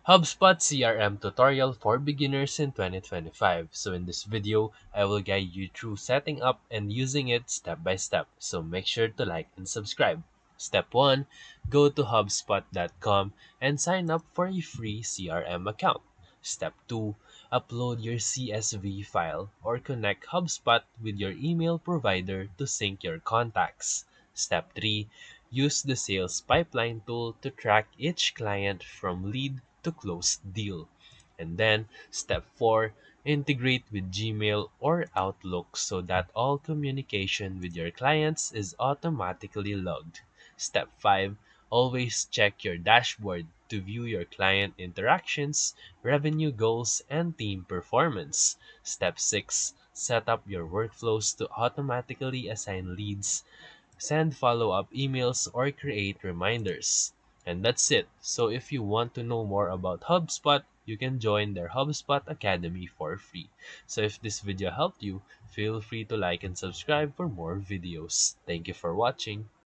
HubSpot CRM tutorial for beginners in 2025. So in this video, I will guide you through setting up and using it step by step. So make sure to like and subscribe. Step 1, go to hubspot.com and sign up for a free CRM account. Step 2, upload your CSV file or connect HubSpot with your email provider to sync your contacts. Step 3, use the sales pipeline tool to track each client from lead to close deal. And then step 4, integrate with Gmail or Outlook so that all communication with your clients is automatically logged. Step 5, always check your dashboard to view your client interactions, revenue goals, and team performance. Step 6, set up your workflows to automatically assign leads, send follow-up emails, or create reminders. And that's it. So if you want to know more about HubSpot, you can join their HubSpot Academy for free. So if this video helped you, feel free to like and subscribe for more videos. Thank you for watching.